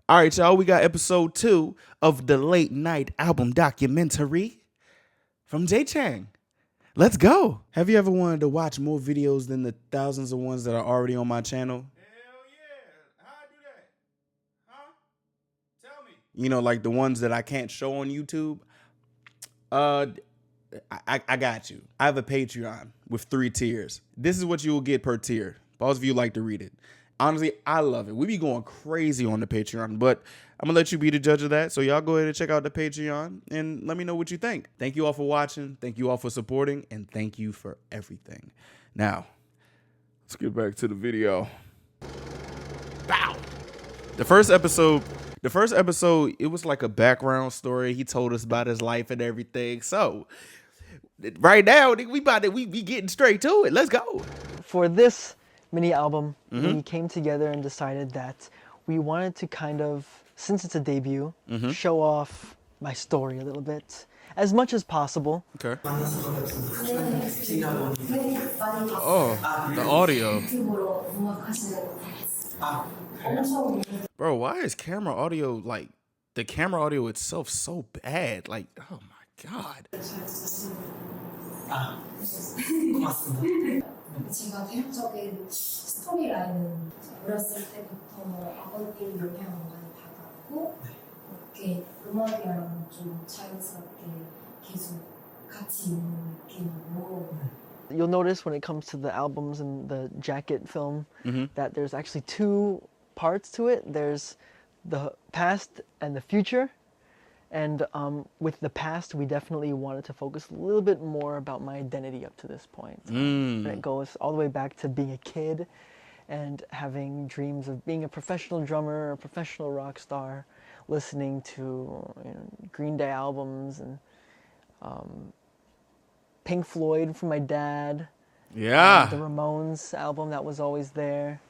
All right, y'all, we got episode 2 of the late night album documentary from Chang. Let's go. Have you ever wanted to watch more videos than the thousands of ones that are already on my channel? Hell yeah. How I do that? Huh? Tell me. You know, like the ones that I can't show on YouTube? I got you. I have a Patreon with 3 tiers. This is what you will get per tier. Pause if you like to read it. Honestly, I love it. We be going crazy on the Patreon, but I'm going to let you be the judge of that. So y'all go ahead and check out the Patreon and let me know what you think. Thank you all for watching. Thank you all for supporting. And thank you for everything. Now, let's get back to the video. Bow. The first episode, it was like a background story. He told us about his life and everything. So right now, we getting straight to it. Let's go. For this mini album, we came together and decided that we wanted to kind of, since it's a debut, show off my story a little bit, as much as possible. Okay. Oh, the audio. Bro, why is camera audio, like, the camera audio itself so bad? Like, oh my God. 제가 개인적인 스토리라인은 어렸을 때부터 아버님 영향을 많이 받았고 이렇게 음악이랑 좀 자연스럽게 계속 같이 있는 느낌으로. You'll notice when it comes to the albums and the jacket film that there's actually 2 parts to it. There's the past and the future. And with the past, we definitely wanted to focus a little bit more about my identity up to this point. And it goes all the way back to being a kid and having dreams of being a professional drummer, a professional rock star, listening to Green Day albums and Pink Floyd from my dad. Yeah. The Ramones album that was always there.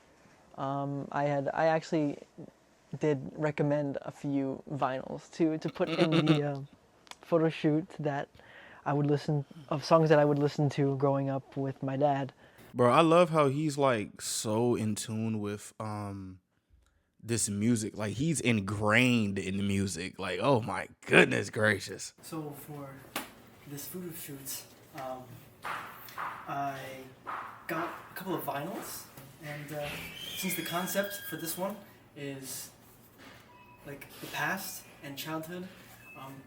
I actually did recommend a few vinyls to put in the photo shoot that I would listen of songs that I would listen to growing up with my dad. Bro, I love how he's like so in tune with this music. Like he's ingrained in the music. Like, oh my goodness gracious. So for this photo shoot, I got a couple of vinyls, and since the concept for this one is like the past and childhood,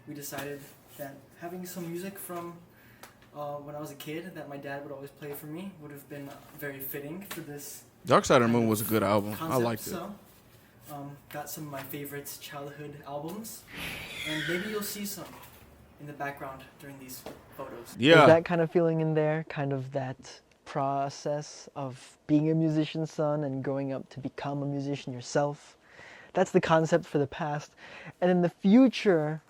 we decided that having some music from when I was a kid that my dad would always play for me would have been very fitting for this. Dark Side of the Moon was a good album. Concept. I liked it. So, got some of my favorites childhood albums, and maybe you'll see some in the background during these photos. Yeah. There's that kind of feeling in there, kind of that process of being a musician's son and growing up to become a musician yourself. That's the concept for the past. And then the future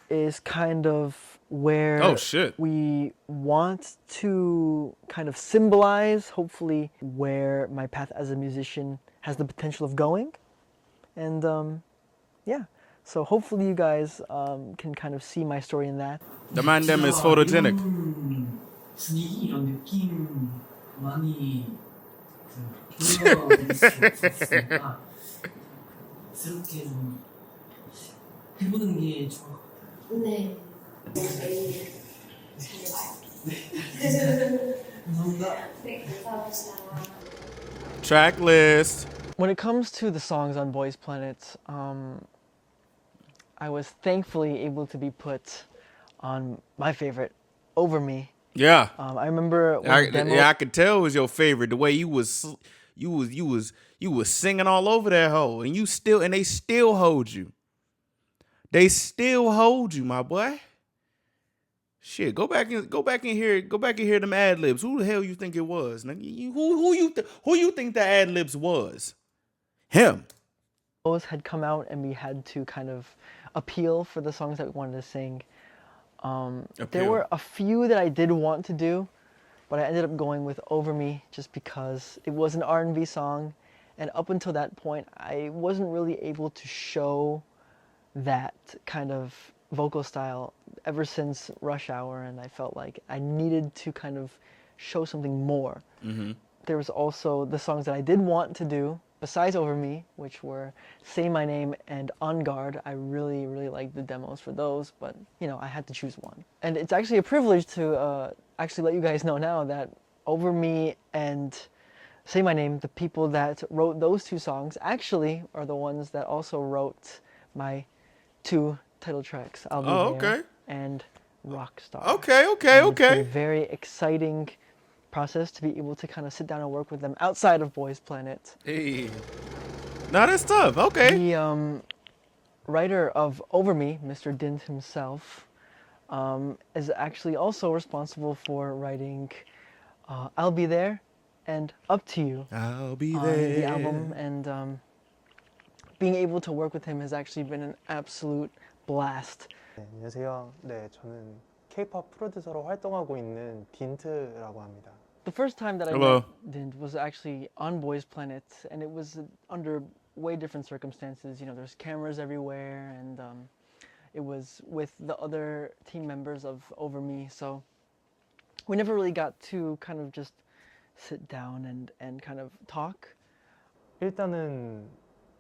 is kind of where we want to kind of symbolize, hopefully, where my path as a musician has the potential of going. And yeah, so hopefully you guys can kind of see my story in that. The man them is photogenic. 분위기 이런 느낌 많이 들려드릴 수 없었으니까 새롭게 좀 해보는 게 좋을 것 같아요. 네. 감사합니다. 네, 감사합니다. Track list. When it comes to the songs on Boys Planet, I was thankfully able to be put on my favorite, Over Me. Yeah. I remember when I could tell it was your favorite. The way you was singing all over that hole, and they still hold you. They still hold you, my boy. Shit, go back and hear them ad libs. Who the hell you think it was? Who you think the ad libs was? Him. Those had come out, and we had to kind of appeal for the songs that we wanted to sing. There were a few that I did want to do, but I ended up going with Over Me just because it was an R&B song, and up until that point, I wasn't really able to show that kind of vocal style ever since Rush Hour, and I felt like I needed to kind of show something more. There was also the songs that I did want to do, besides Over Me, which were Say My Name and On Guard. I really, really liked the demos for those, but you know, I had to choose one. And it's actually a privilege to actually let you guys know now that Over Me and Say My Name, the people that wrote those two songs, actually are the ones that also wrote my two title tracks, I'll Be Oh, There okay. and Rockstar. Okay. And it's been a very exciting process to be able to kind of sit down and work with them outside of Boys Planet. Hey. Now that's tough. Okay. The writer of Over Me, Mr. Dint himself, is actually also responsible for writing I'll Be There and Up to You I'll be on there. the album. And being able to work with him has actually been an absolute blast. 네, 안녕하세요. 네, 저는 K-pop 프로듀서로 활동하고 있는 딘트라고 합니다. The first time that I Hello. met Dint was actually on Boys Planet, and it was under way different circumstances. You know, there's cameras everywhere, and it was with the other team members of Over Me, so we never really got to kind of just sit down and kind of talk. 일단은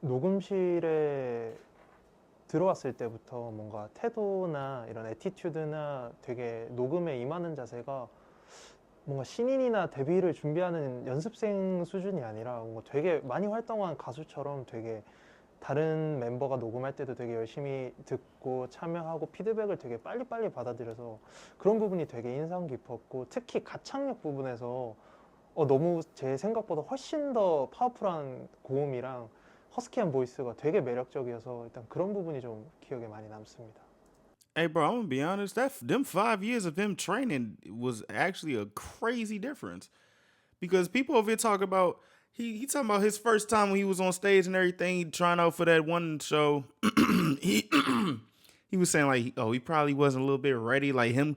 녹음실에 들어왔을 때부터 뭔가 태도나 이런 애티튜드나 되게 녹음에 임하는 자세가 뭔가 신인이나 데뷔를 준비하는 연습생 수준이 아니라 뭔가 되게 많이 활동한 가수처럼 되게 다른 멤버가 녹음할 때도 되게 열심히 듣고 참여하고 피드백을 되게 빨리빨리 받아들여서 그런 부분이 되게 인상 깊었고, 특히 가창력 부분에서 너무 제 생각보다 훨씬 더 파워풀한 고음이랑 허스키한 보이스가 되게 매력적이어서 일단 그런 부분이 좀 기억에 많이 남습니다. Hey, bro, I'm gonna be honest. Them 5 years of him training was actually a crazy difference, because people over here talk about he talking about his first time when he was on stage and everything, trying out for that one show. he he was saying like, he probably wasn't a little bit ready, like him,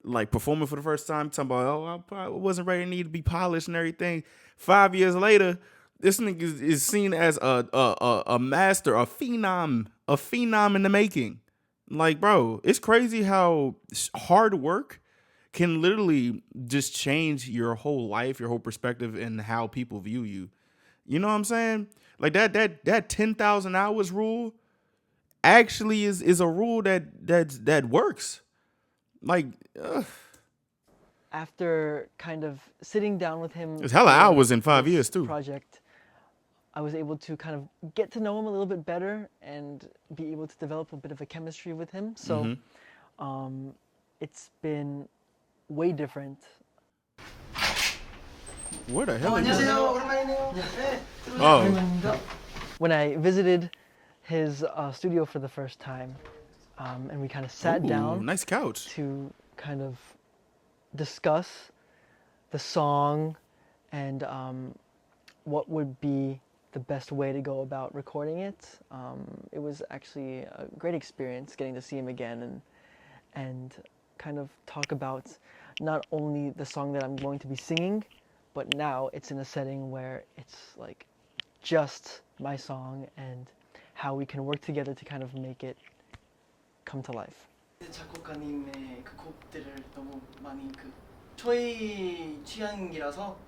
like performing for the first time. Talking about, I probably wasn't ready, need to be polished and everything. 5 years later, this nigga is seen as a master, a phenom in the making. Like, bro, it's crazy how hard work can literally just change your whole life, your whole perspective, and how people view you. You know what I'm saying? Like that 10,000 hours rule actually is a rule that works. Like, After kind of sitting down with him, There's hella for hours in 5 this years, too. Project, I was able to kind of get to know him a little bit better and be able to develop a bit of a chemistry with him. So it's been way different. where the hell is 안녕하세요. 오랜만이네요. 네. Oh, When I visited his studio for the first time, and we kind of sat down nice couch. to kind of discuss the song and what would be the best way to go about recording it. It was actually a great experience getting to see him again and kind of talk about not only the song that I'm going to be singing, but now it's in a setting where it's like just my song and how we can work together to kind of make it come to life. 작곡가님의 그 곡들을 너무 많이 그 저희 취향이라서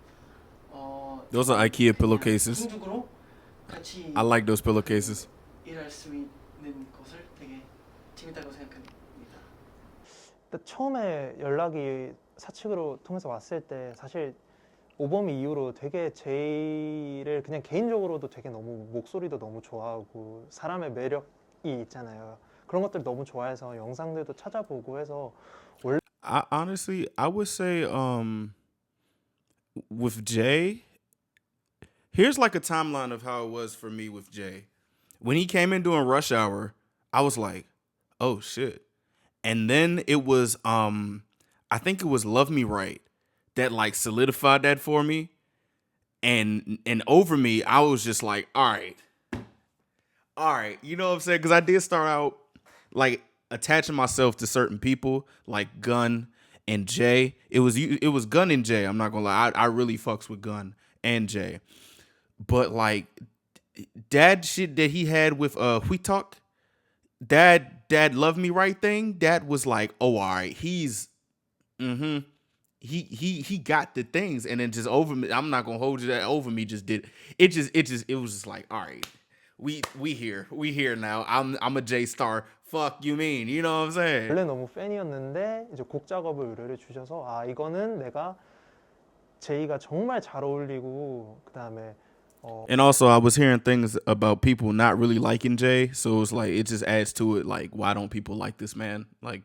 Those are IKEA pillowcases. 중국으로 같이 I like those pillowcases. 일할 수 있는 것을 되게 재밌다고 생각합니다. 근데 처음에 연락이 사측으로 통해서 왔을 때 사실 오버미 이후로 되게 제이를 그냥 개인적으로도 되게 너무 목소리도 너무 좋아하고 사람의 매력이 있잖아요. 그런 것들 너무 좋아해서 영상들도 찾아보고 해서 Honestly, I would say with Jay, here's like a timeline of how it was for me with Jay. When he came in doing Rush Hour, I was like, oh shit. And then it was I think it was Love Me Right that like solidified that for me. And Over Me, I was just like, all right, you know what I'm saying? Because I did start out like attaching myself to certain people like Gunn and Jay. It was Gunn and Jay. I'm not gonna lie, I really fucks with Gunn and Jay. But like that shit that he had with We Talk, that Love Me Right thing, that was like, oh, all right, he's he got the things, and then just over me. I'm not gonna hold you that over me. Just did it. It was just like, all right, we here now. I'm a J Star. Fuck you mean? You know what I'm saying? 원래 너무 팬이었는데 이제 곡 작업을 의뢰를 주셔서 아 이거는 내가 제이가 정말 잘 어울리고 그 다음에 And also, I was hearing things about people not really liking Jay, so it's like it just adds to it. Like, why don't people like this man? Like,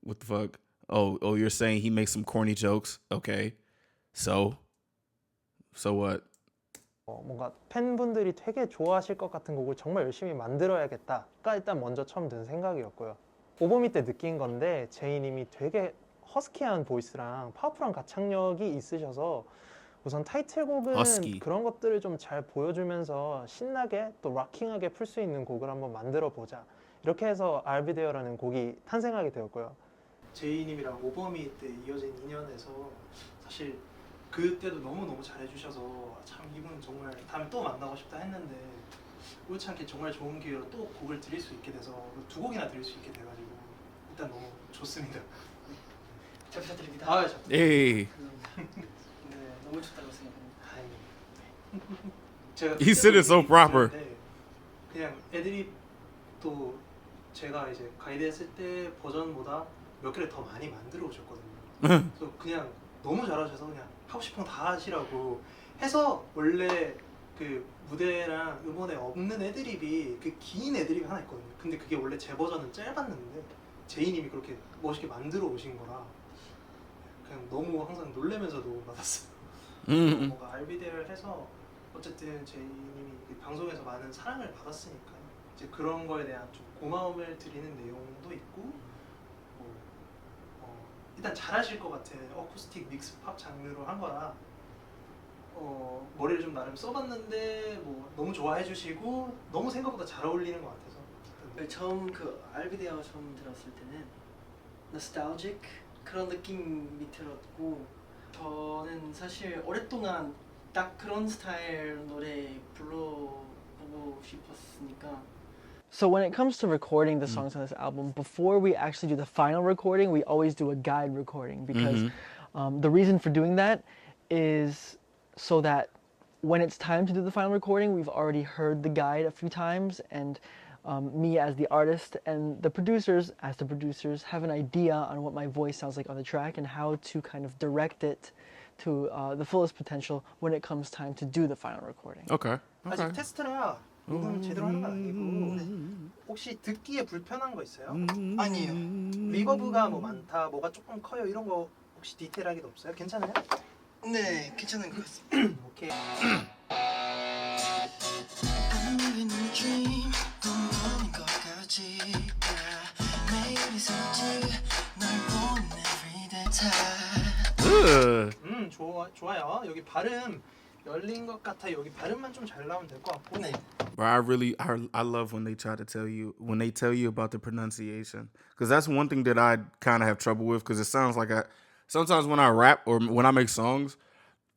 what the fuck? Oh, you're saying he makes some corny jokes? Okay, so what? 뭔가 팬분들이 되게 좋아하실 것 같은 곡을 정말 열심히 만들어야겠다가 일단 먼저 처음 든 생각이었고요. 오버미 때 느낀 건데 제이님이 되게 허스키한 보이스랑 파워풀한 가창력이 있으셔서 우선 타이틀곡은 허스키. 그런 것들을 좀 잘 보여주면서 신나게 또 락킹하게 풀 수 있는 곡을 한번 만들어 보자. 이렇게 해서 I'll Be There라는 곡이 탄생하게 되었고요. 제이님이랑 오버미 때 이어진 인연에서 사실 그때도 너무너무 잘해주셔서 참 이분 정말 다음에 또 만나고 싶다 했는데 그렇지 않게 정말 좋은 기회로 또 곡을 드릴 수 있게 돼서 두 곡이나 드릴 수 있게 돼가지고 일단 너무 좋습니다. 잘 부탁드립니다. 아, 잘 Hey, 네, 너무 좋다고 생각합니다. 다행이네요. 제가 He said it so proper. 들었는데 그냥 애드립도 제가 이제 가이드 했을 때 버전보다 몇 개를 더 많이 만들어 오셨거든요. 그래서 그냥 너무 잘하셔서 그냥 하고 싶은 거 다 하시라고 해서 원래 그 무대랑 음원에 없는 애드립이 그 긴 애드립이 하나 있거든요. 근데 그게 원래 제 버전은 짧았는데 제이님이 그렇게 멋있게 만들어 오신 거라 그냥 너무 항상 놀래면서도 받았어요. 뭔가 알비데를 해서 어쨌든 제이님이 방송에서 많은 사랑을 받았으니까 이제 그런 거에 대한 좀 고마움을 드리는 내용도 있고 일단 잘하실 것 같은 어쿠스틱 믹스 팝 장르로 한 거라 머리를 좀 나름 써봤는데 뭐 너무 좋아해 주시고 너무 생각보다 잘 어울리는 것 같아서 네, 처음 그 알비데오 처음 들었을 때는 nostalgic 그런 느낌이 들었고 저는 사실 오랫동안 딱 그런 스타일 노래 불러보고 싶었으니까. So when it comes to recording the songs on this album, before we actually do the final recording, we always do a guide recording because the reason for doing that is so that when it's time to do the final recording, we've already heard the guide a few times, and me as the artist and the producers as the producers have an idea on what my voice sounds like on the track and how to kind of direct it to the fullest potential when it comes time to do the final recording. Okay. 아직 테스트라 녹음 제대로 하는 건 아니고 혹시 듣기에 불편한 거 있어요? 아니에요. 리버브가 뭐 많다, 뭐가 조금 커요 이런 거 혹시 디테일하게도 없어요? 괜찮아요? 네, 괜찮은 것 같습니다. 오케이. I'm living in a dream 또 모르는 것까지 매일 있었지 널 보는 everyday time. 좋아요. 여기 발음 열린 것 같아. 여기 발음만 좀 잘 나오면 될 것 같고. 네. But I love when they try to tell you about the pronunciation, because that's one thing that I kind of have trouble with, because it sounds like sometimes when I rap or when I make songs,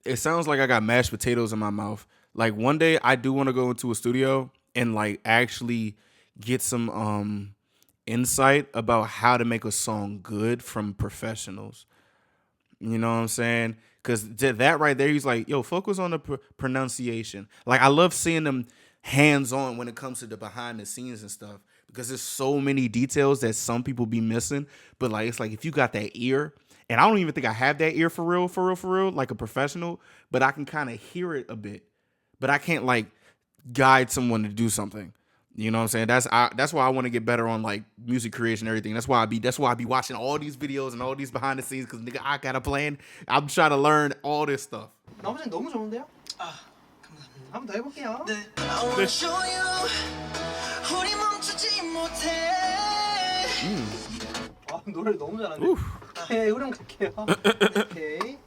it sounds like I got mashed potatoes in my mouth. Like one day I do want to go into a studio and like actually get some insight about how to make a song good from professionals. You know what I'm saying? Because that right there, he's like, yo, focus on the pronunciation. Like, I love seeing them hands-on when it comes to the behind the scenes and stuff, because there's so many details that some people be missing. But like, it's like if you got that ear, and I don't even think I have that ear for real, like a professional, but I can kind of hear it a bit. But I can't like guide someone to do something. You know what I'm saying? That's why I want to get better on like music creation and everything. That's why I be watching all these videos and all these behind the scenes, because nigga, I got a plan. I'm trying to learn all this stuff. 나머지는 너무 좋은데요? 아, 감사합니다. 한번 더 해볼게요. 네. I wanna show you 우리 멈추지 못해. 아, 노래 너무 잘하네. 오케이, 흐름 갈게요. 오케이.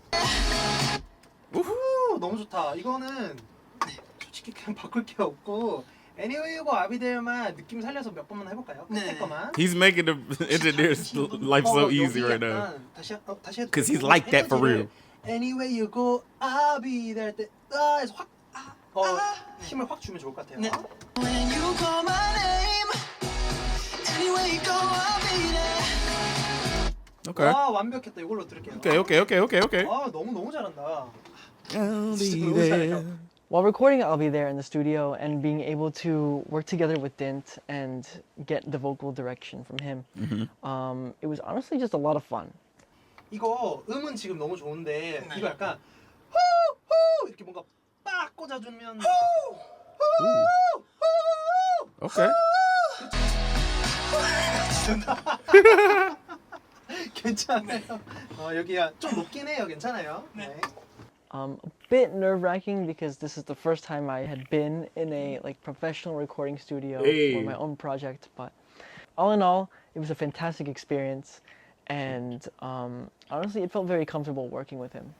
우후, 너무 좋다. 이거는 솔직히 그냥 바꿀 게 없고 Anyway You Go 아비데일만 느낌 살려서 몇 번만 해볼까요? 끝에 거만. He's making the engineer's life so easy right now. 다시 해도 Because he's like that for real. Anyway You Go I'll be there 때 해서 확 힘을 확 주면 좋을 것 같아요. 네. When you call my name, anywhere you go, I'll be there. Okay. 아 완벽했다. 이걸로 들을게요. Okay. 아 너무 잘한다. I'll 진짜 be 너무 there. 잘해요. While recording I'll Be There in the studio and being able to work together with Dint and get the vocal direction from him, it was honestly just a lot of fun. 이거 음은 지금 너무 좋은데 이거 약간 후후 이렇게 뭔가 빡 꽂아주면 Okay. 괜찮아요. 여기가 좀 높긴 해요. 괜찮아요. 네. A bit nerve-wracking because this is the first time I had been in a professional recording studio for my own project, but all in all, it was a fantastic experience, and honestly, it felt very comfortable working with him.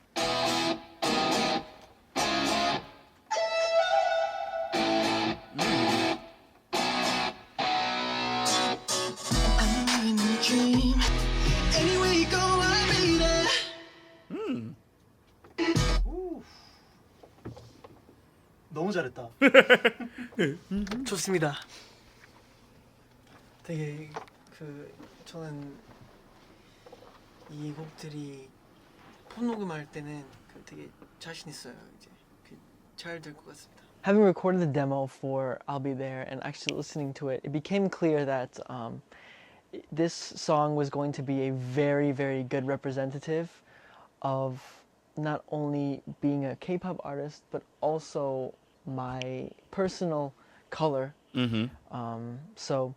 I'm living in a dream. Anywhere you go, I'll be there. 우. 너무 잘했다. 좋습니다. 되게 저는 이 곡들이 폰 녹음할 때는 되게 자신 있어요. 이제 잘 될 것 같습니다. Having recorded the demo for I'll Be There and actually listening to it, it became clear that this song was going to be a very, very good representative of not only being a K-pop artist, but also my personal color. So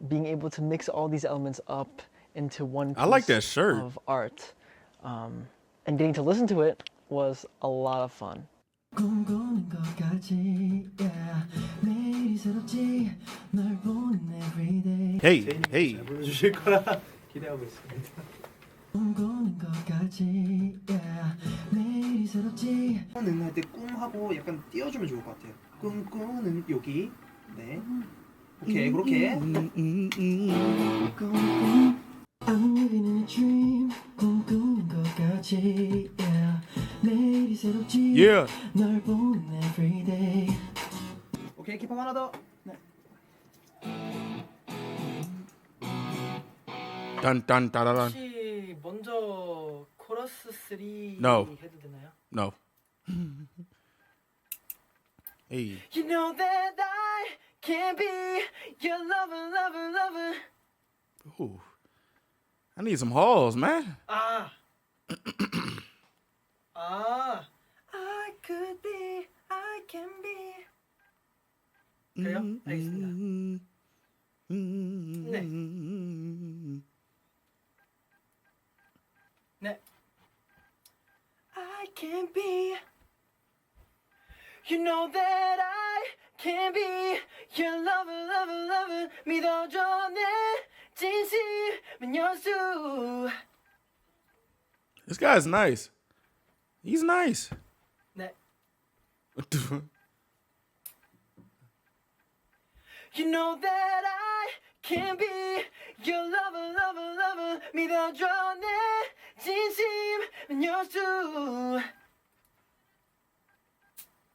being able to mix all these elements up into one piece I like that shirt. of art and getting to listen to it was a lot of fun. 꿈꾸는 것까지 yeah. 매일이 새롭지 널 보는 everyday Hey. 불러주실 거라 기대하고 있습니다. 꿈꾸는 것까지 yeah. 매일이 새롭지 꿈은 할때 꿈하고 약간 띄워주면 좋을 것 같아요. 꿈꾸는 여기 네 오케이 그렇게 I'm living in a dream 꿈꾸는 것까지 yeah. 매일이 새롭지 Yeah. 널 보는 everyday 오케이 힙합 하나 더. 네. Dun. 혹시 먼저 코러스 3 No. 해도 되나요? No. Hey. You know that I can be your lover. Ooh. I need some halls, man. 아. I could be, I can be. 그래요? 알겠습니다. 네. I can be. You know that I can be your lover. 믿어줘 내 진심은 연수. This guy's nice. He's nice. 네. What the fuck? You know that I can be your lover. 믿어줘 내 진심은 연수.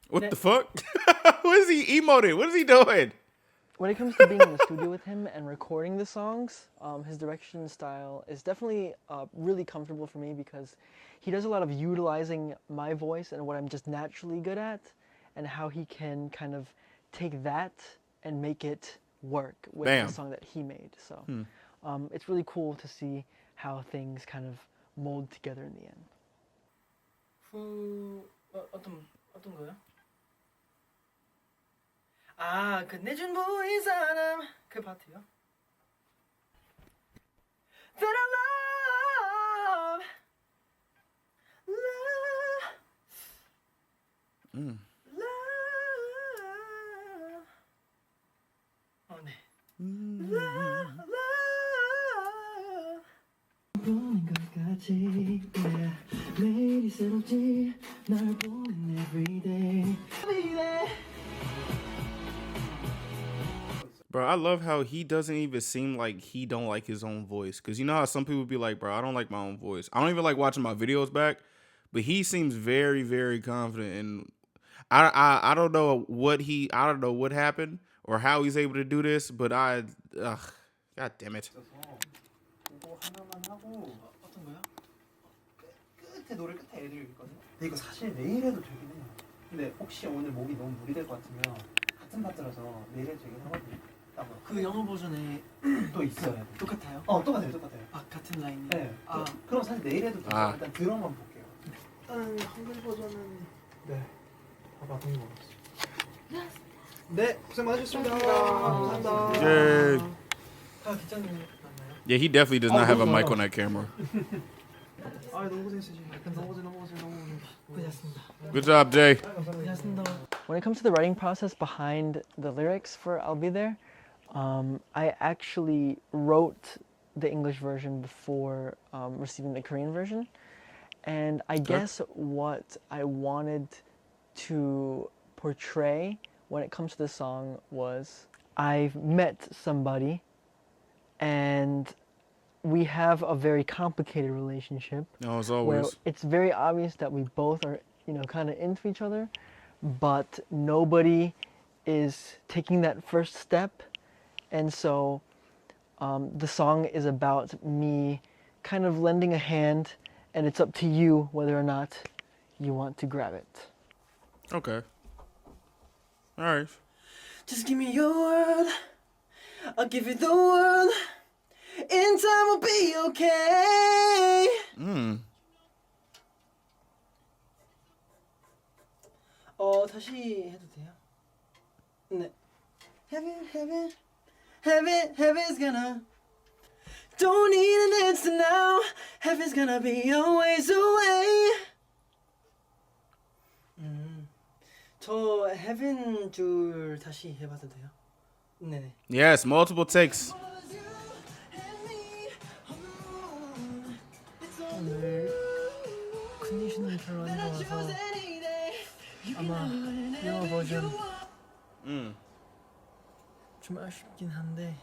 What the fuck? What is he emoting? What is he doing? When it comes to being in the studio with him and recording the songs, his direction style is definitely really comfortable for me because he does a lot of utilizing my voice and what I'm just naturally good at, and how he can kind of take that and make it work with Bam. the song that he made. So it's really cool to see how things kind of mold together in the end. 어떤 거요? 아, 그 내 전부인 사람 그 파트요. That I love. 네. 보는 것까지 yeah. 매일이 새롭지 널 보는 everyday Bro, I love how he doesn't even seem like he don't like his own voice. Cause you know how some people be like, bro, I don't like my own voice. I don't even like watching my videos back. But he seems very, very confident, and I don't know what happened or how he's able to do this. But God damn it. 그거 하나만 하고 어떤 거요? 끝에 노래 끝에 애드립 있거든요. 근데 이거 사실 내일 해도 되긴 해요. 근데 혹시 오늘 목이 너무 무리될 것 같으면 같은 파트라서 내일 해도 되긴 하거든요. 그 영어 버전에 또 있어요. 똑같아요? 똑같아요. 아 같은 라인이. 네. 아 그럼 사실 내일 해도 돼요. 아. 일단 드럼만 볼게요. 일단 한글 버전은 네. 다 맞은 것 같습니다. 네, 고생 많으셨습니다. 감사합니다. Yay. 다 괜찮나요? Yeah, he definitely does not have a mic on that camera. 아, 너무 고생했어요. 너무 고생. 고생하셨습니다. Good job, Jay. 고생하셨습니다. When it comes to the writing process behind the lyrics for I'll Be There, I actually wrote the English version before receiving the Korean version. And I guess what I wanted to portray when it comes to the song was I've met somebody and we have a very complicated relationship. No, as Where always. it's very obvious that we both are, kind of into each other, but nobody is taking that first step. And so the song is about me kind of lending a hand, and it's up to you whether or not you want to grab it. Okay. All right. Just give me your word. I'll give you the world. In time we'll be okay. 다시 해도 돼요? 네. Heaven's gonna. Don't need an answer now. Heaven's gonna be always away. 저 heaven 줄 다시 해봐도 돼요? 네네. Yes, multiple takes. 오늘 컨디션이 별로 안 좋아서 아마 영어 버전 좀 아쉽긴 한데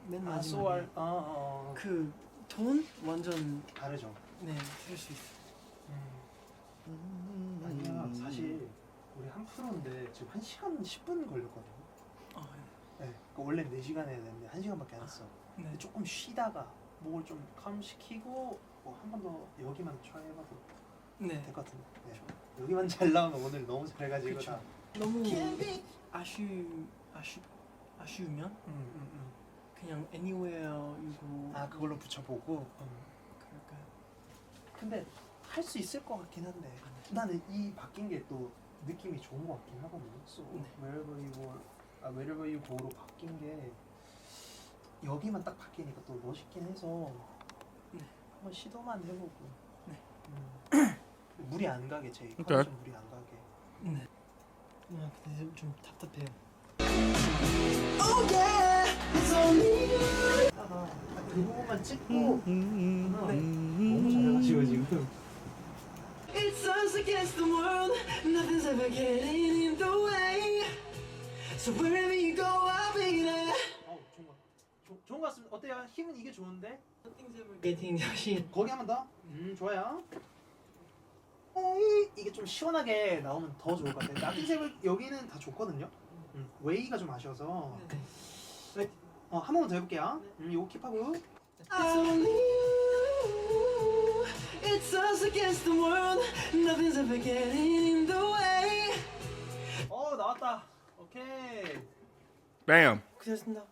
맨 마지막에 그 톤 완전 다르죠. 네 들을 수 있어. 아니야, 사실 우리 한 프로인데 지금 1시간 10분 걸렸거든요. 네, 그러니까 원래 4시간 해야 되는데 1시간밖에 안 했어. 근데 조금 쉬다가 목을 좀 캄시키고 한 번 더 여기만 try 해봐도 네. 될 것 같은데. 네. 여기만 잘 나오면 오늘 너무 잘해가지고 그쵸. 다. 너무 아쉬우면 그냥 anywhere 이거 그걸로 붙여보고. 그럴까요? 근데 할 수 있을 것 같긴 한데 나는 이 바뀐 게 또 느낌이 좋은 것 같긴 하거든요. So wherever you go로 바뀐 게 여기만 딱 바뀌니까 또 멋있긴 해서 한번 시도만 해보고. 무리 안 가게 제 컨디션 무리 안 가게. 네. 근데 좀 답답해요. Oh yeah, it's only 하다가 그 부분만 찍고 너무 잘해가지고 지금. It's us against the world. Nothing's ever getting in the way. So wherever you go, I'll be there. 좋은 것 같습니다. 어때요? 힘은 이게 좋은데? Nothing's ever getting 다시. 거기 한 번 더. 좋아요. 이게 좀 시원하게 나오면 더 좋을 것 같아요. 나핑색을 여기는 다 좋거든요. 웨이가 좀 아쉬워서. 한 번만 더 해볼게요. 요거 킵하고. It's only you. It's us against the world. Nothing's ever getting in the way. 나왔다. 오케이. Bam. 고생하셨습니다.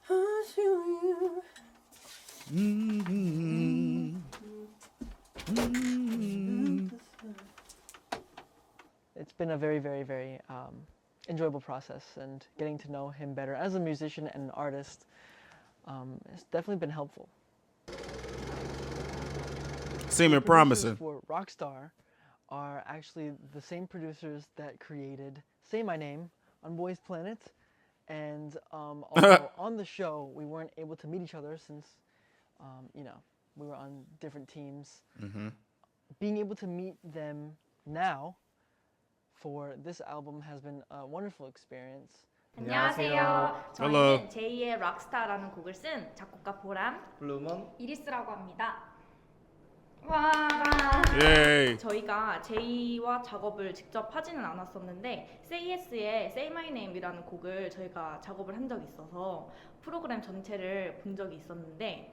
아쉬워요. It's been a very, very, very enjoyable process, and getting to know him better as a musician and an artist has definitely been helpful. Seeming Producers promising. for Rockstar are actually the same producers that created Say My Name on Boys Planet, and although on the show we weren't able to meet each other since we were on different teams. Being able to meet them now for this album has been a wonderful experience. 안녕하세요. 저희는 Hello. 제2의 락스타라는 곡을 쓴 작곡가 보람, 블루먼 이리스라고 합니다. 와. Yay. 저희가 제이와 작업을 직접 하지는 않았었는데 세이에스의 Say My Name이라는 곡을 저희가 작업을 한 적이 있어서 프로그램 전체를 본 적이 있었는데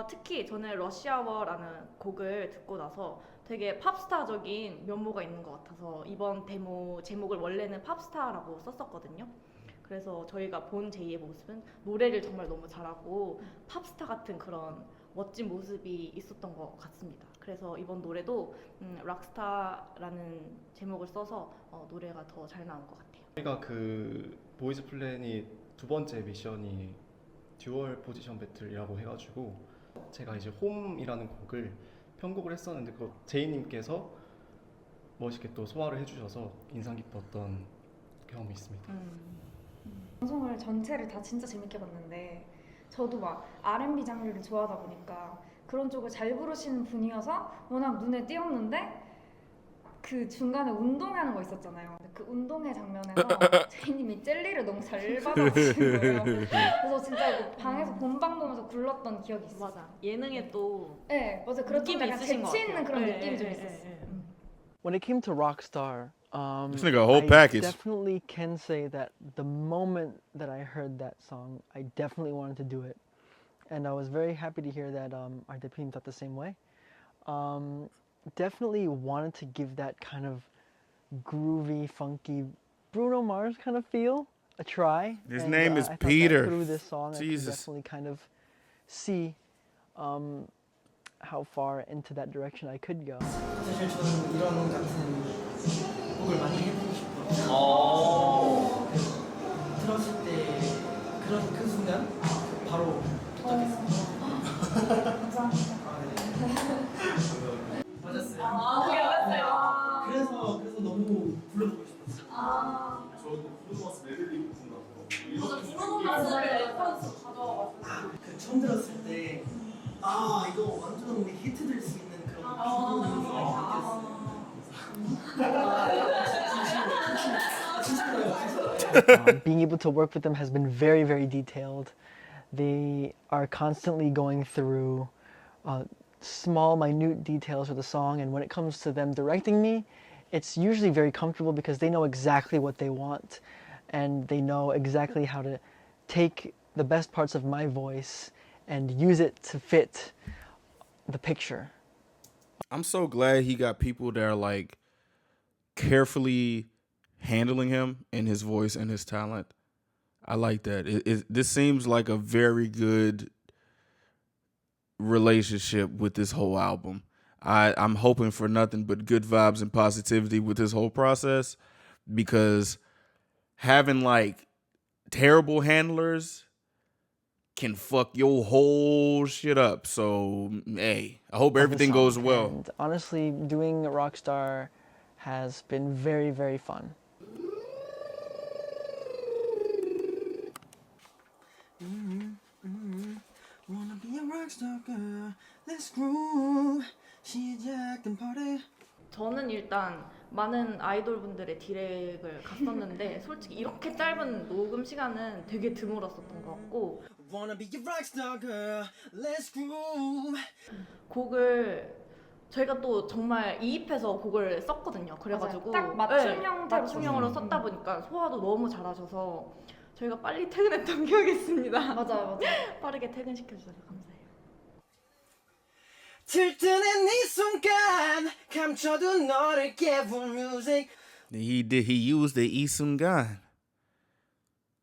특히 저는 러시아워라는 곡을 듣고 나서 되게 팝스타적인 면모가 있는 것 같아서 이번 데모 제목을 원래는 팝스타라고 썼었거든요. 그래서 저희가 본 제이의 모습은 노래를 정말 너무 잘하고 팝스타 같은 그런 멋진 모습이 있었던 것 같습니다. 그래서 이번 노래도 락스타라는 제목을 써서 노래가 더 잘 나온 것 같아요. 저희가 그 보이즈 플래닛 두 번째 미션이 듀얼 포지션 배틀이라고 해가지고 제가 이제 홈이라는 곡을 편곡을 했었는데 그 제이님께서 멋있게 또 소화를 해주셔서 인상 깊었던 경험이 있습니다. 방송을 전체를 다 진짜 재밌게 봤는데 저도 막 R&B 장르를 좋아하다 보니까 그런 쪽을 잘 부르시는 분이어서 워낙 눈에 띄었는데 그 중간에 운동하는 거 있었잖아요. 그 운동회 장면에서 제이님이 젤리를 너무 잘 받아주신 거예요. 그래서 진짜 그 방에서 본방 보면서 굴렀던 기억이 있어요. 맞아. 예능에 또 네, 맞아. 그런 좀 느낌이 약간 있으신 것 재치 있는 같아요. 그런 네, 느낌이 좀 네, 있었어요. 네, 네. When it came to Rockstar, This nigga a whole package. I definitely can say that the moment that I heard that song, I definitely wanted to do it. And I was very happy to hear that our team thought the same way. Definitely wanted to give that kind of groovy, funky Bruno Mars kind of feel a try. His And, name is I thought that Peter. through this song, I could Jesus. definitely kind of see how far into that direction I could go. 사실 저는 이런 같은 곡을 많이 해보고 싶어요. 들었을 때 그런 그 순간 바로 도착했어요. 감사합니다. 맞았어요. 그래서 너무 불러보고 싶었어요. 저도 브루노마스 메들리 부분 나서 그 처음 들었을 때 이거 완전 히트 될 수 있는 그런 부분이 느꼈어요. Being able to work with them has been very, very detailed. They are constantly going through small, minute details of the song, and when it comes to them directing me, it's usually very comfortable because they know exactly what they want, and they know exactly how to take the best parts of my voice and use it to fit the picture. I'm so glad he got people that are like carefully handling him and his voice and his talent. I like that. This seems like a very good relationship with this whole album. I'm hoping for nothing but good vibes and positivity with this whole process, because having like terrible handlers can fuck your whole shit up. So, hey, I hope everything goes well. And honestly, doing Rockstar has been very, very fun. Wanna be a rockstar girl, let's groove. 시작된 party. 저는 일단 많은 아이돌 분들의 디렉을 갔었는데 솔직히 이렇게 짧은 녹음 시간은 되게 드물었었던 것 같고 Wanna be a rockstar girl, let's groove. 곡을 저희가 또 정말 이입해서 곡을 썼거든요. 그래가지고 맞아요. 딱 맞춤 형태로 맞춤형으로 썼다 보니까 소화도 너무 잘하셔서 저희가 빨리 퇴근했던 기억이 있습니다. 맞아요. 빠르게 퇴근시켜주셔서 감사해요. 들뜨는 이 순간 감춰둔 너를 깨운 music. He used the Isungan.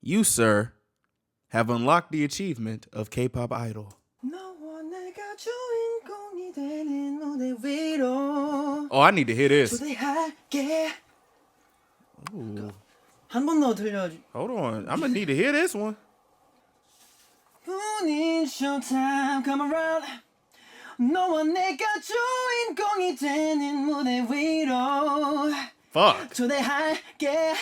You, sir, have unlocked the achievement of K-pop idol. 너와 내가 주인공이 되는 무대 위로 Oh, I need to hear this. 초대할게. Ooh, 한 번 더 들려줘. hold on. I'm gonna need to hear this one. 본인 showtime come around. 너와 내가 주인공이 되는 무대 위로 Fuck. 초대할게.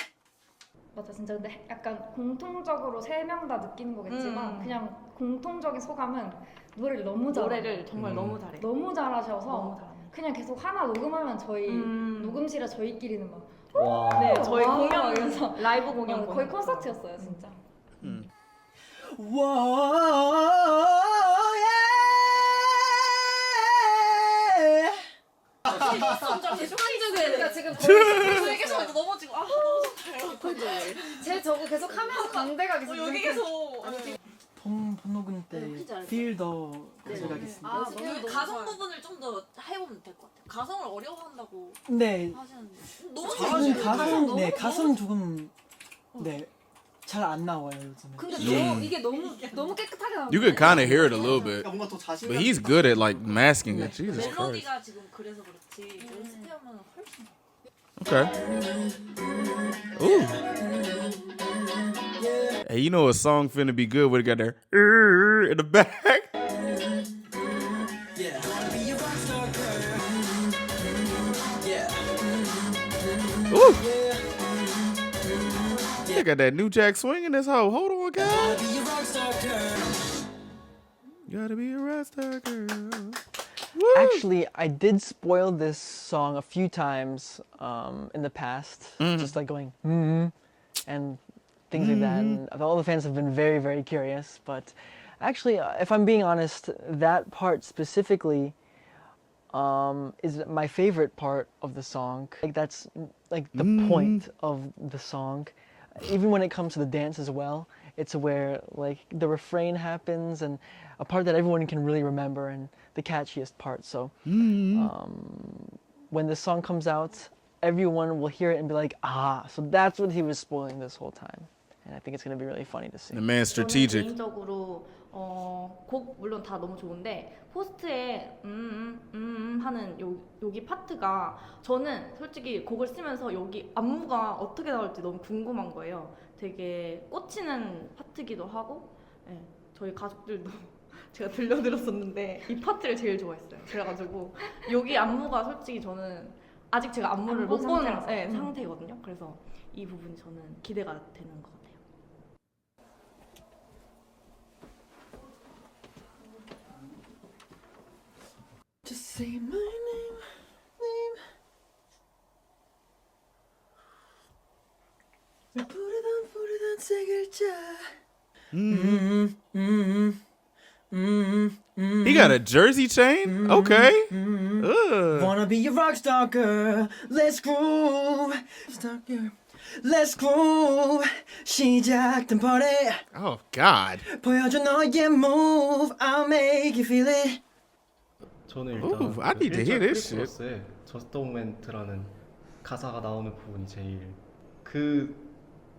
맞아, 진짜 근데 약간 공통적으로 세 명 다 느끼는 거겠지만 그냥 공통적인 소감은 노래를 너무 잘해. 노래를 정말 너무 잘해. 너무 잘하셔서 너무 잘합니다. 그냥 계속 하나 녹음하면 저희 녹음실에 저희끼리는 막 네, 저희 와, 공연 이러면서 라이브 공연 거의 콘서트였어요, 진짜. 그러니까 지금 계속 넘어지고 너무 좋아요. 제 저거 계속 하면서 광대가 계속 여기 계속 봄 녹음 때 Feel the 가져가겠습니다. 가성 부분을 좀 더 해보면 될 것 같아요. 가성을 어려워한다고 네. 하시는데 너무 가성은 조금 잘 안 나와요 요즘에. 근데 이게 너무 깨끗하게 나오고 You could kind of hear it a little bit, 뭔가 더 자신. but he's good at like masking it. Jesus Christ. 멜로디가 지금 그래서 그렇지 연습해오면 훨씬 Okay. Ooh. Hey, you know a song finna be good when it got that in the back. Ooh. They got that new jack swing in this hoe. Hold on, guys. Gotta be a rock star girl. Woo. Actually, I did spoil this song a few times in the past, just like going and things like that. And all the fans have been very, very curious. But actually, if I'm being honest, that part specifically is my favorite part of the song. Like that's like the point of the song. Even when it comes to the dance as well, it's where like the refrain happens and a part that everyone can really remember and the catchiest part. So when the song comes out, everyone will hear it and be like, ah, so that's what he was spoiling this whole time. And I think it's going to be really funny to see. The man's strategic. 저는 개인적으로 곡 물론 다 너무 좋은데 포스트에 하는 여기 파트가 저는 솔직히 곡을 쓰면서 여기 안무가 어떻게 나올지 너무 궁금한 거예요. 되게 꽂히는 파트기도 하고 저희 가족들도 제가 들려드렸었는데 이 파트를 제일 좋아했어요. 그래가지고 여기 안무가 솔직히 저는 아직 제가 안무를 못 본 상태거든요. 그래서 이 부분이 저는 기대가 되는 것 같아요. Just say my name. Put it on 세 글자. He got a jersey chain? Okay. Ugh. Wanna be a rock star girl. Let's groove. Star girl. Let's groove. 시작된 party. Oh, God. 보여줘 너의 move. I'll make you feel it. 저는 일단 Ooh, I need to hear this shit. 프리코러스의 Just a Moment라는 가사가 나오는 부분이 제일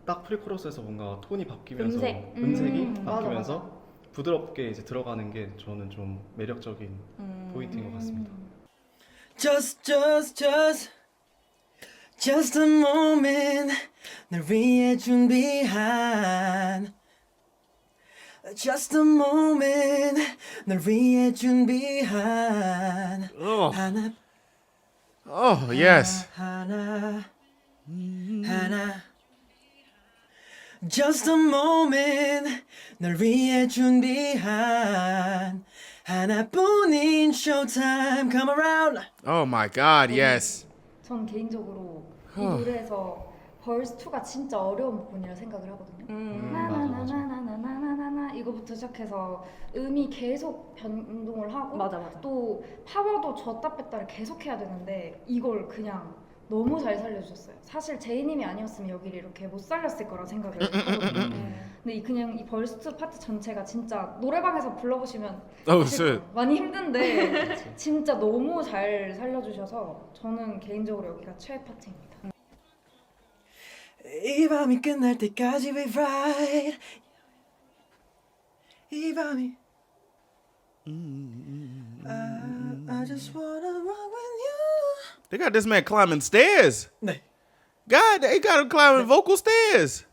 딱 프리코러스에서 뭔가 톤이 바뀌면서 음색이 바뀌면서 맞아. 부드럽게 이제 들어가는 게 저는 좀 매력적인 포인트인 것 같습니다. Just a moment. 널 위해 준비한 Just a moment. 널 위해 준비한 하나 Oh, yes. 하나 Just a moment. 널 위해 준비한 하나뿐인 showtime. Come around. Oh, my God, yes. 전 개인적으로 이 노래에서 벌스 2가 진짜 어려운 부분이라 생각을 하거든요. 나나나나나나나나나 이거부터 시작해서 음이 계속 변동을 하고 맞아. 또 파워도 줬다 뺐다를 계속 해야 되는데 이걸 그냥 너무 잘 살려주셨어요. 사실 제이님이 아니었으면 여기를 이렇게 못 살렸을 거라 생각을 하거든요. 근데 그냥 이 벌스 2 파트 전체가 진짜 노래방에서 불러보시면 Oh, shit. 많이 힘든데 진짜 너무 잘 살려주셔서 저는 개인적으로 여기가 최애 파트입니다. 이 밤이 끝날 때까지 we ride. 이 밤이 I just wanna rock with you. They got this man climbing stairs. 네. God, they got him climbing vocal stairs.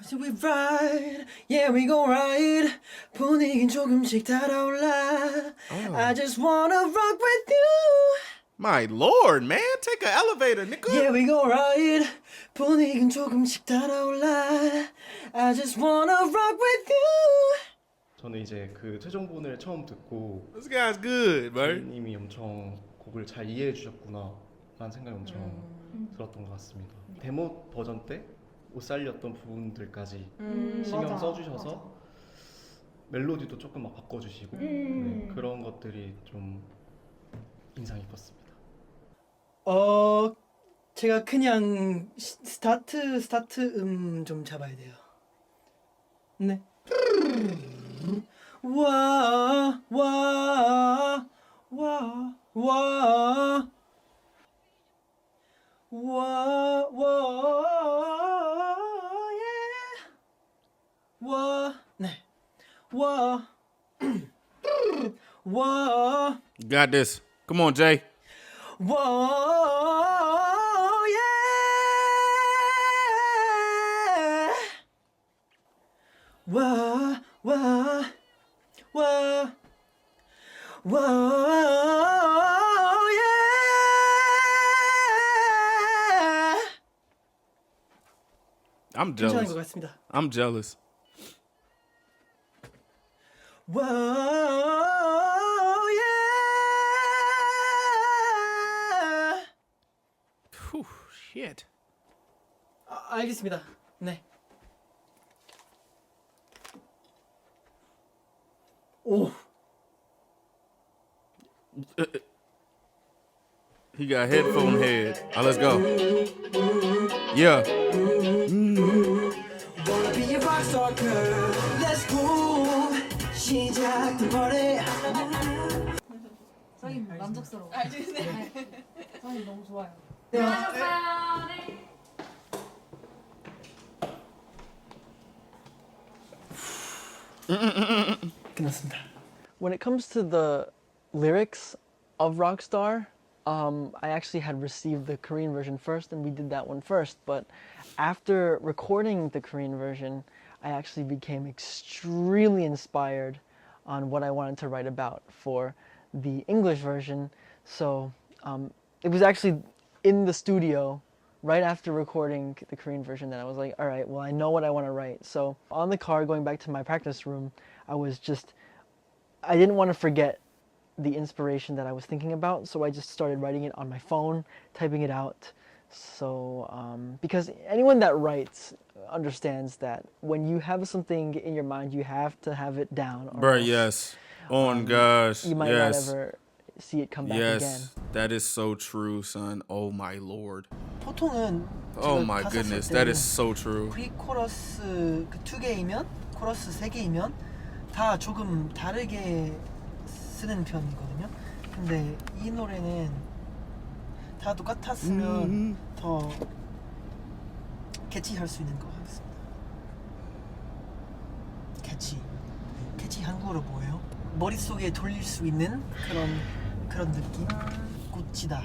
So we ride, yeah we go ride. 분위긴 조금씩 달아올라. I just wanna rock with you. My Lord, man. Take an elevator, nigga. Yeah we go ride. 분위긴 조금씩 달아올라. I just wanna rock with you. 저는 이제 그 최종본을 처음 듣고 This guy's good, man. 님이 엄청 곡을 잘 이해해 주셨구나 라는 생각이 엄청 들었던 것 같습니다. 데모 버전 때 못 살렸던 부분들까지 신경 써주셔서 멜로디도 조금 막 바꿔주시고 네, 그런 것들이 좀 인상 깊었습니다. 제가 그냥 스타트 좀 잡아야 돼요. 네. 와, 와, 와, 와, 와, 와, 예. 와, 네. 와, 와, You got this. Come on, Jay. 와, 예. 와, 와, 와, 와, 예. I'm 괜찮은 것 jealous. 같습니다. I'm jealous. 와, 예. Whew, shit. 알겠습니다. 네. 오. He got headphone head. Let's go. Yeah. Wanna be a rockstar girl. Let's go. 시작된 머리. 선생님 만족스러워. 네. 선생님 너무 좋아요. 수고하셨어요. 네. 끝났습니다. When it comes to the lyrics of Rockstar, I actually had received the Korean version first, and we did that one first. But after recording the Korean version, I actually became extremely inspired on what I wanted to write about for the English version. So it was actually in the studio right after recording the Korean version that I was like, all right, well, I know what I want to write. So on the car going back to my practice room, I didn't want to forget the inspiration that I was thinking about, so I just started writing it on my phone, typing it out. So, because anyone that writes understands that when you have something in your mind, you have to have it down. Or Bruh, else, yes. Oh, gosh. you might yes. not ever see it come back yes. again. That is so true, son. Oh, my Lord. 보통은 Oh, 제가 my 가사 쓸 goodness. 때 That is so true. 프리코러스 그 2개이면 코러스 3개이면 다 조금 다르게 쓰는 편이거든요. 근데 이 노래는 다 똑같았으면 더 캐치할 수 있는 것 같습니다. 캐치 한국어로 뭐예요? 머릿속에 돌릴 수 있는 그런 느낌? 꽂히다.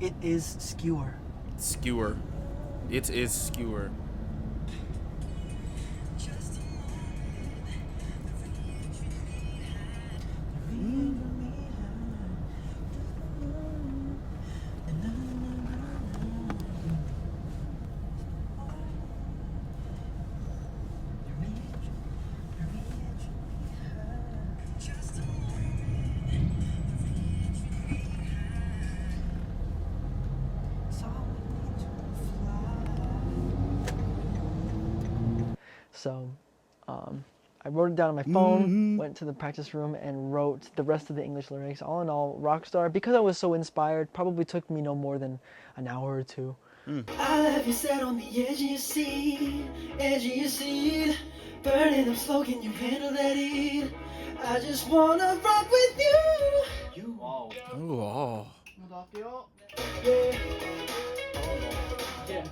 It is skewer. Skewer. It is skewer. So I wrote it down on my phone, went to the practice room, and wrote the rest of the English lyrics. All in all, Rockstar, because I was so inspired, probably took me no more than an hour or two. I left you sat on the edge of your seat, burning up slow, can you handle that heat? I just wanna rock with you. Oh. Yeah.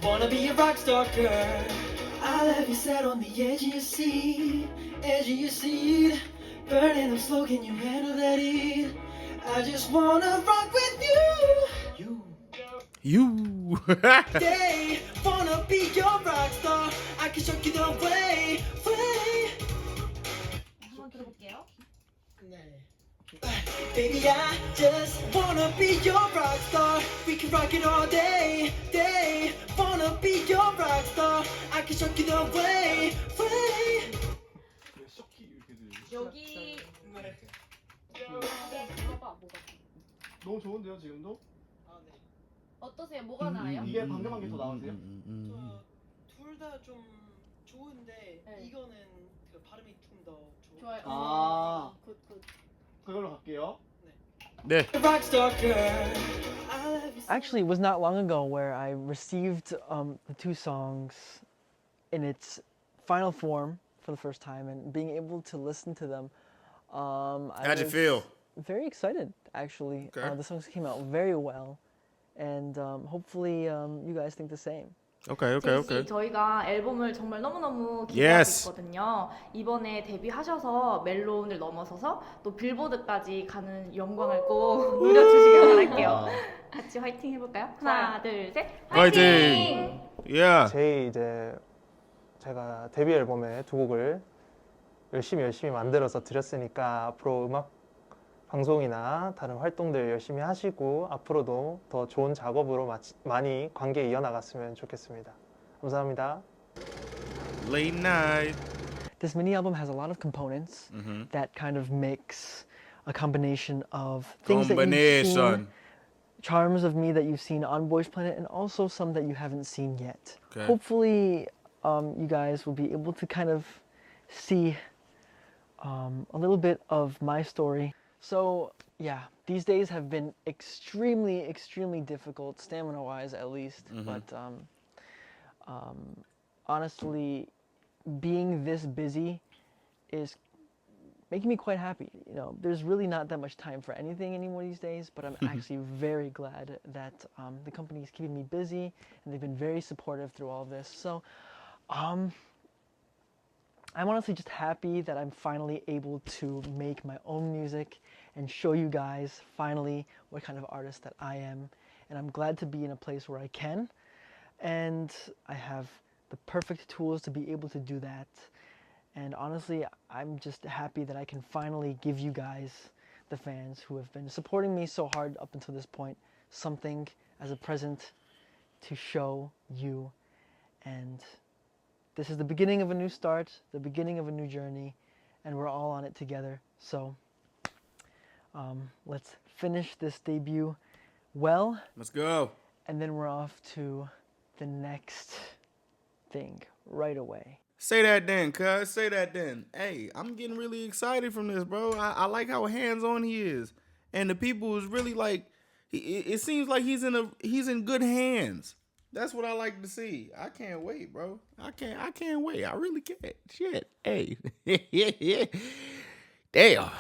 Wanna be a rock star girl. I left you sat on the edge of your seat, burning up slow, can you handle that heat? I just wanna rock with you. You. They wanna be your rock star. I can show you the way. 한번 들어볼게요. Baby, I just wanna be your rock star. We can rock it all day. They wanna be your rock star. I can show you the way. 여기 너무 좋은데요, 지금도? 어떠세요? 뭐가 나아요? 이게 방금 한 게 더 나으세요? 둘 다 좀 좋은데 네. 이거는 그 발음이 좀 더 좋아요. 아. 굿. 그걸로 갈게요. Yeah. rockstar girl. I love you so Actually, it was not long ago where I received the two songs in its final form for the first time, and being able to listen to them. I How'd you was feel? Very excited, actually. Okay. The songs came out very well, and hopefully you guys think the same. Okay. 제이씨, 저희가 앨범을 정말 너무너무 기대하고 Yes. 있거든요. 이번에 데뷔하셔서 멜론을 넘어서서 또 빌보드까지 가는 영광을 꼭 누려주시길 바랄게요. 같이 화이팅 해볼까요? 하나, 둘, 셋. 화이팅! Yeah. 제가 데뷔 앨범에 두 곡을 열심히 만들어서 드렸으니까 앞으로 음악 방송이나 다른 활동들 열심히 하시고 앞으로도 더 좋은 작업으로 많이 관계 이어나갔으면 좋겠습니다. 감사합니다. Late night. This mini album has a lot of components that kind of mix a combination of things that you've seen, charms of me that you've seen on Boys Planet, and also some that you haven't seen yet. Okay. Hopefully, you guys will be able to kind of see a little bit of my story. So yeah, these days have been extremely difficult, stamina-wise at least. But honestly, being this busy is making me quite happy. You know, there's really not that much time for anything anymore these days, but I'm actually very glad that the company is keeping me busy, and they've been very supportive through all of this. So I'm honestly just happy that I'm finally able to make my own music and show you guys finally what kind of artist that I am. And I'm glad to be in a place where I can, and I have the perfect tools to be able to do that. And honestly, I'm just happy that I can finally give you guys, the fans who have been supporting me so hard up until this point, something as a present to show you. And this is the beginning of a new start, the beginning of a new journey, and we're all on it together. So let's finish this debut well. Let's go. And then we're off to the next thing right away. Say that then, cuz. Say that then. Hey, I'm getting really excited from this, bro. I like how hands-on he is. And the people is really like, it seems like he's in good hands. That's what I like to see. I can't wait, bro. I can't wait. I really can't. Shit. Hey. Damn.